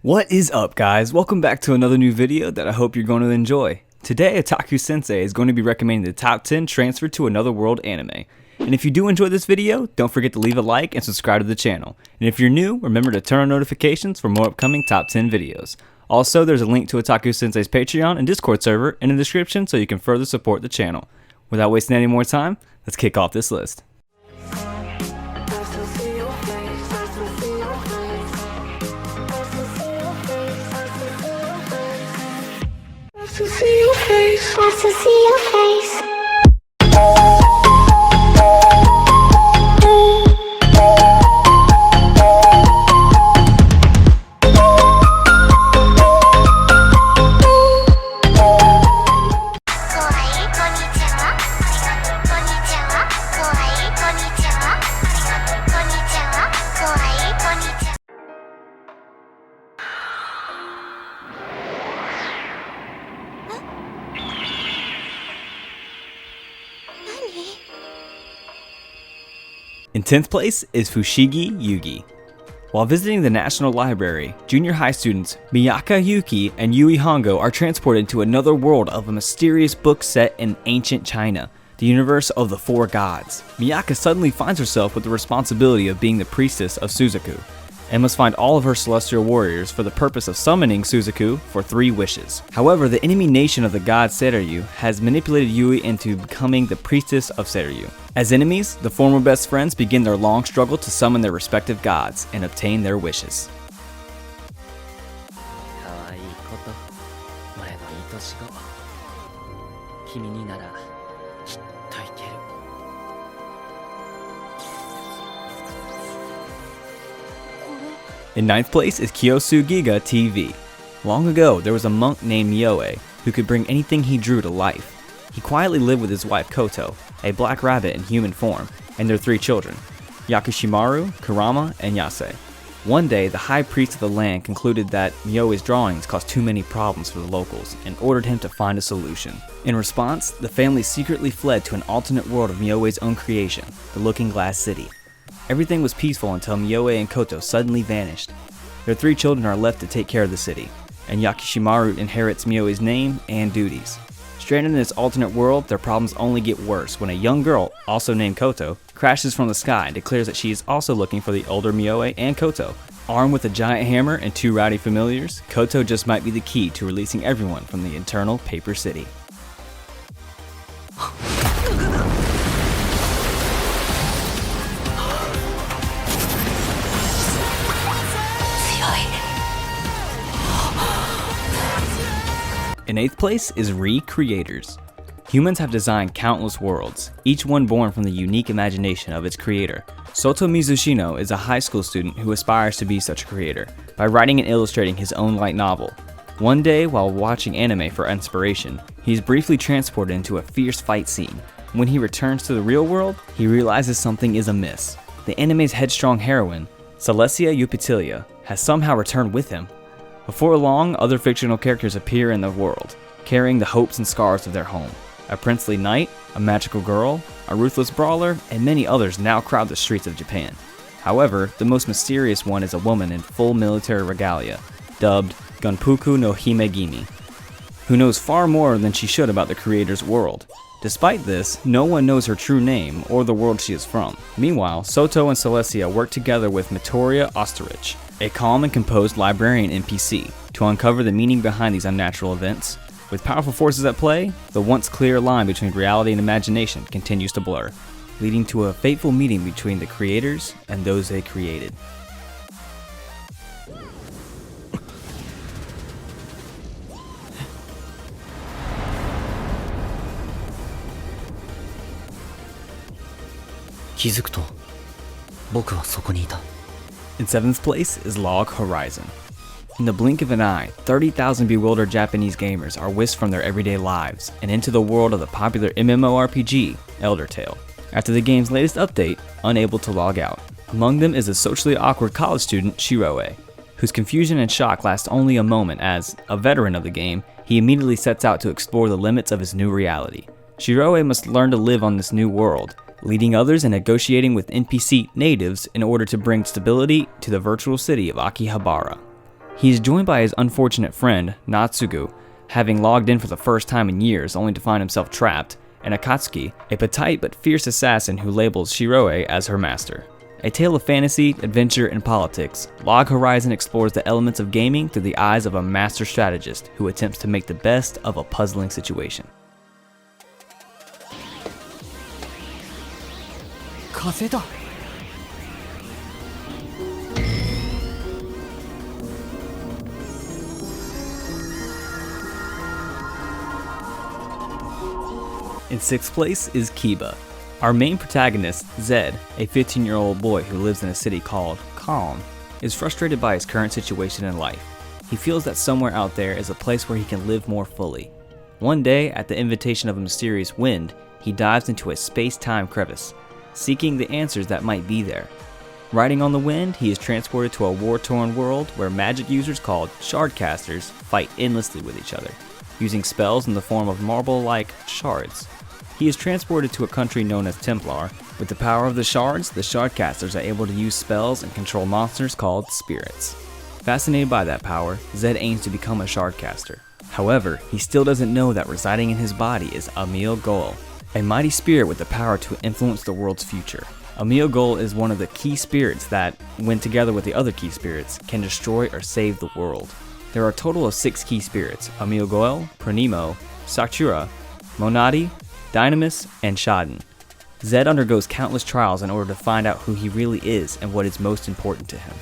What is up, guys? Welcome back to another new video that I hope you're going to enjoy. Today, Otaku Sensei is going to be recommending the top 10 transfer to another world anime. And if you do enjoy this video, don't forget to leave a like and subscribe to the channel. And if you're new, remember to turn on notifications for more upcoming top 10 videos. Also, there's a link to Otaku Sensei's Patreon and Discord server in the description so you can further support the channel. Without wasting any more time, let's kick off this list. To see your face, wants to see your face. In 10th place is Fushigi Yugi. While visiting the National Library, junior high students Miyaka Yuki and Yui Hongo are transported to another world of a mysterious book set in ancient China, the universe of the four gods. Miyaka suddenly finds herself with the responsibility of being the priestess of Suzaku, and must find all of her celestial warriors for the purpose of summoning Suzaku for 3 wishes. However, the enemy nation of the god Seiryu has manipulated Yui into becoming the priestess of Seiryu. As enemies, the former best friends begin their long struggle to summon their respective gods and obtain their wishes. In 9th place is Kyosu Giga TV. Long ago, there was a monk named Mioe who could bring anything he drew to life. He quietly lived with his wife Koto, a black rabbit in human form, and their 3 children, Yakushimaru, Kurama, and Yase. One day, the high priest of the land concluded that Mioe's drawings caused too many problems for the locals and ordered him to find a solution. In response, the family secretly fled to an alternate world of Mioe's own creation, the Looking Glass City. Everything was peaceful until Mioe and Koto suddenly vanished. Their 3 children are left to take care of the city, and Yakushimaru inherits Mioe's name and duties. Stranded in this alternate world, their problems only get worse when a young girl, also named Koto, crashes from the sky and declares that she is also looking for the older Mioe and Koto. Armed with a giant hammer and 2 rowdy familiars, Koto just might be the key to releasing everyone from the eternal Paper City. In 8th place is Recreators. Humans have designed countless worlds, each one born from the unique imagination of its creator. Soto Mizushino is a high school student who aspires to be such a creator by writing and illustrating his own light novel. One day, while watching anime for inspiration, he is briefly transported into a fierce fight scene. When he returns to the real world, he realizes something is amiss. The anime's headstrong heroine, Celestia Eupitilia, has somehow returned with him. Before long, other fictional characters appear in the world, carrying the hopes and scars of their home. A princely knight, a magical girl, a ruthless brawler, and many others now crowd the streets of Japan. However, the most mysterious one is a woman in full military regalia, dubbed Gunpuku no Himegimi, who knows far more than she should about the creator's world. Despite this, no one knows her true name or the world she is from. Meanwhile, Soto and Celestia work together with Mitoria Osterich, a calm and composed librarian NPC, to uncover the meaning behind these unnatural events. With powerful forces at play, the once clear line between reality and imagination continues to blur, leading to a fateful meeting between the creators and those they created. In 7th place is Log Horizon. In the blink of an eye, 30,000 bewildered Japanese gamers are whisked from their everyday lives and into the world of the popular MMORPG, Elder Tale, after the game's latest update, unable to log out. Among them is a socially awkward college student, Shiroe, whose confusion and shock last only a moment as, a veteran of the game, he immediately sets out to explore the limits of his new reality. Shiroe must learn to live on this new world, leading others and negotiating with NPC natives in order to bring stability to the virtual city of Akihabara. He is joined by his unfortunate friend, Natsugu, having logged in for the first time in years only to find himself trapped, and Akatsuki, a petite but fierce assassin who labels Shiroe as her master. A tale of fantasy, adventure, and politics, Log Horizon explores the elements of gaming through the eyes of a master strategist who attempts to make the best of a puzzling situation. In 6th place is Kiba. Our main protagonist, Zed, a 15-year-old boy who lives in a city called Calm, is frustrated by his current situation in life. He feels that somewhere out there is a place where he can live more fully. One day, at the invitation of a mysterious wind, he dives into a space-time crevice, seeking the answers that might be there. Riding on the wind, he is transported to a war-torn world where magic users called Shardcasters fight endlessly with each other, using spells in the form of marble-like shards. He is transported to a country known as Templar. With the power of the shards, the Shardcasters are able to use spells and control monsters called spirits. Fascinated by that power, Zed aims to become a Shardcaster. However, he still doesn't know that residing in his body is Emil Goel, a mighty spirit with the power to influence the world's future. Emil Goel is one of the key spirits that, when together with the other key spirits, can destroy or save the world. There are a total of 6 key spirits: Emil Goel, Pronimo, Sakura, Monadi, Dynamis, and Shaden. Zed undergoes countless trials in order to find out who he really is and what is most important to him.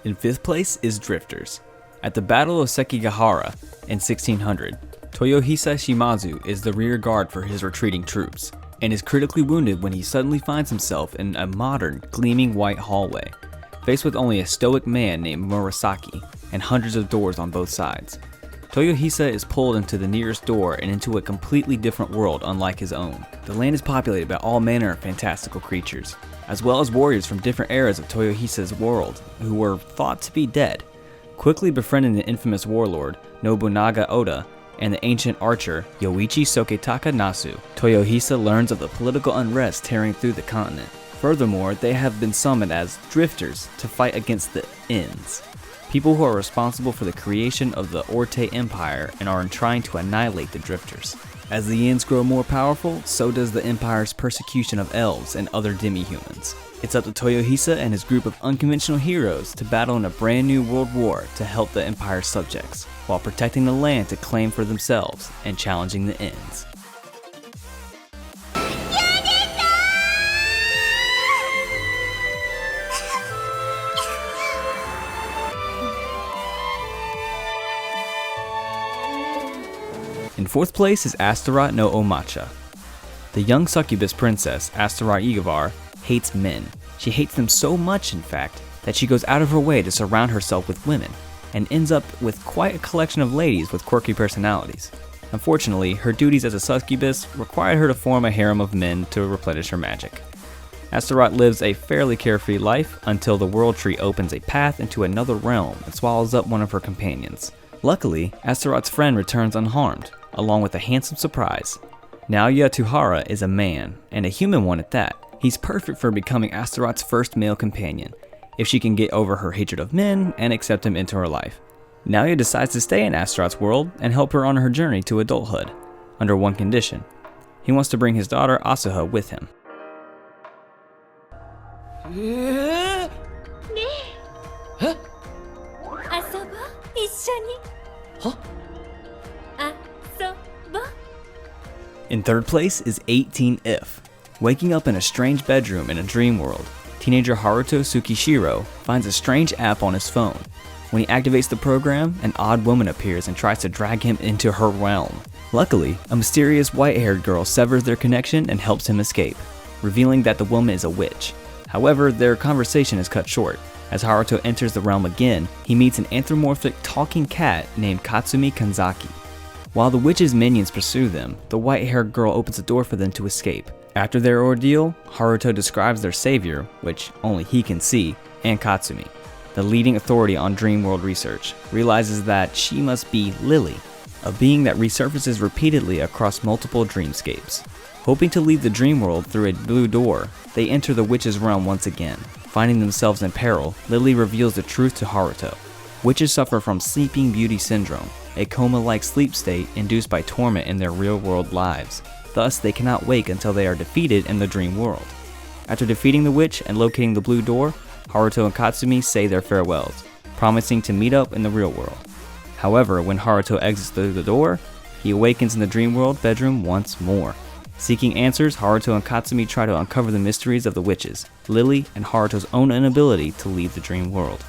In 5th place is Drifters. At the Battle of Sekigahara in 1600, Toyohisa Shimazu is the rear guard for his retreating troops, and is critically wounded when he suddenly finds himself in a modern, gleaming white hallway, faced with only a stoic man named Murasaki and hundreds of doors on both sides. Toyohisa is pulled into the nearest door and into a completely different world unlike his own. The land is populated by all manner of fantastical creatures, as well as warriors from different eras of Toyohisa's world who were thought to be dead. Quickly befriending the infamous warlord Nobunaga Oda and the ancient archer Yoichi Soketaka Nasu, Toyohisa learns of the political unrest tearing through the continent. Furthermore, they have been summoned as drifters to fight against the Ins, people who are responsible for the creation of the Orte Empire and are trying to annihilate the drifters. As the Ins grow more powerful, so does the Empire's persecution of elves and other demi-humans. It's up to Toyohisa and his group of unconventional heroes to battle in a brand new world war to help the Empire's subjects, while protecting the land to claim for themselves and challenging the Ins. In 4th place is Astaroth no Omacha. The young succubus princess, Astaroth Igavar, hates men. She hates them so much, in fact, that she goes out of her way to surround herself with women, and ends up with quite a collection of ladies with quirky personalities. Unfortunately, her duties as a succubus required her to form a harem of men to replenish her magic. Astaroth lives a fairly carefree life until the World Tree opens a path into another realm and swallows up one of her companions. Luckily, Astaroth's friend returns unharmed, along with a handsome surprise. Naoya Tuhara is a man, and a human one at that. He's perfect for becoming Astaroth's first male companion, if she can get over her hatred of men and accept him into her life. Naoya decides to stay in Astaroth's world and help her on her journey to adulthood, under one condition. He wants to bring his daughter Asuha with him. In 3rd place is 18-If. Waking up in a strange bedroom in a dream world, teenager Haruto Tsukishiro finds a strange app on his phone. When he activates the program, an odd woman appears and tries to drag him into her realm. Luckily, a mysterious white-haired girl severs their connection and helps him escape, revealing that the woman is a witch. However, their conversation is cut short. As Haruto enters the realm again, he meets an anthropomorphic talking cat named Katsumi Kanzaki. While the witch's minions pursue them, the white-haired girl opens a door for them to escape. After their ordeal, Haruto describes their savior, which only he can see, and Katsumi, the leading authority on dream world research, realizes that she must be Lily, a being that resurfaces repeatedly across multiple dreamscapes. Hoping to leave the dream world through a blue door, they enter the witch's realm once again. Finding themselves in peril, Lily reveals the truth to Haruto. Witches suffer from Sleeping Beauty Syndrome, a coma-like sleep state induced by torment in their real-world lives. Thus, they cannot wake until they are defeated in the dream world. After defeating the witch and locating the blue door, Haruto and Katsumi say their farewells, promising to meet up in the real world. However, when Haruto exits through the door, he awakens in the dream world bedroom once more. Seeking answers, Haruto and Katsumi try to uncover the mysteries of the witches, Lily, and Haruto's own inability to leave the dream world.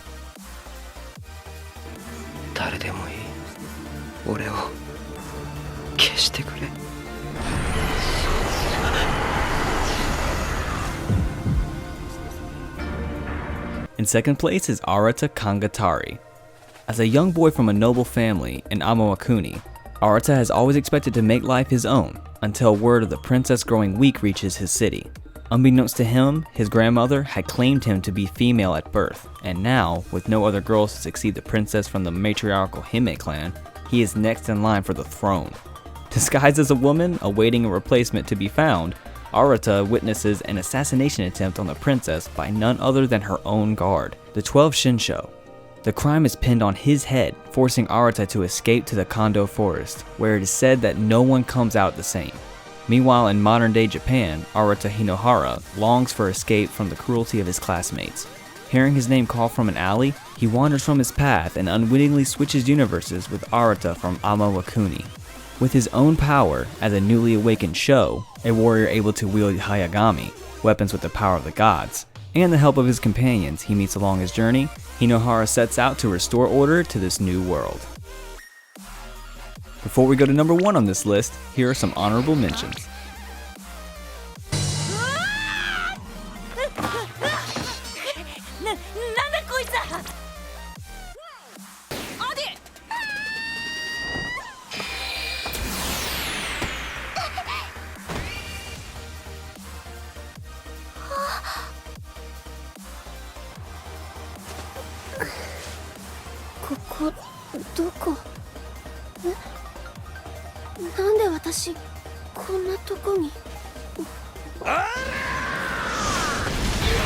誰でもいい。俺を消してくれ。In second place is Arata Kangatari. As a young boy from a noble family in Amawakuni, Arata has always expected to make life his own until word of the princess growing weak reaches his city. Unbeknownst to him, his grandmother had claimed him to be female at birth, and now, with no other girls to succeed the princess from the matriarchal Hime clan, he is next in line for the throne. Disguised as a woman, awaiting a replacement to be found, Arata witnesses an assassination attempt on the princess by none other than her own guard, the 12 Shinsho. The crime is pinned on his head, forcing Arata to escape to the Kondo forest, where it is said that no one comes out the same. Meanwhile, in modern-day Japan, Arata Hinohara longs for escape from the cruelty of his classmates. Hearing his name called from an alley, he wanders from his path and unwittingly switches universes with Arata from Amawakuni. With his own power as a newly awakened Sho, a warrior able to wield Hayagami, weapons with the power of the gods, and the help of his companions he meets along his journey, Hinohara sets out to restore order to this new world. Before we go to number 1 on this list, here are some honorable mentions.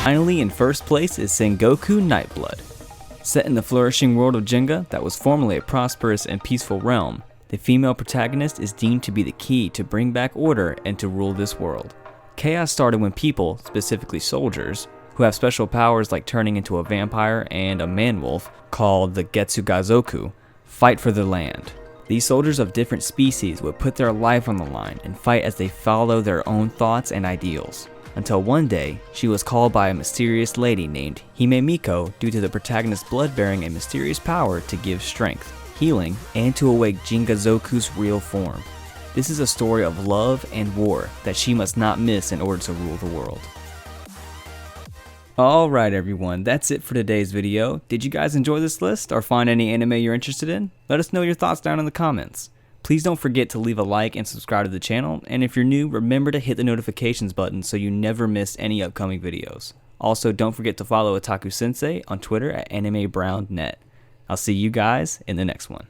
Finally, in first place is Sengoku Nightblood. Set in the flourishing world of Jenga that was formerly a prosperous and peaceful realm, the female protagonist is deemed to be the key to bring back order and to rule this world. Chaos started when people, specifically soldiers, who have special powers like turning into a vampire and a man-wolf, called the Getsugazoku, fight for their land. These soldiers of different species would put their life on the line and fight as they follow their own thoughts and ideals. Until one day, she was called by a mysterious lady named Himemiko due to the protagonist's blood bearing a mysterious power to give strength, healing, and to awake Jingazoku's real form. This is a story of love and war that she must not miss in order to rule the world. Alright everyone, that's it for today's video. Did you guys enjoy this list or find any anime you're interested in? Let us know your thoughts down in the comments. Please don't forget to leave a like and subscribe to the channel, and if you're new, remember to hit the notifications button so you never miss any upcoming videos. Also, don't forget to follow Otaku Sensei on Twitter at AnimeBrownNet. I'll see you guys in the next one.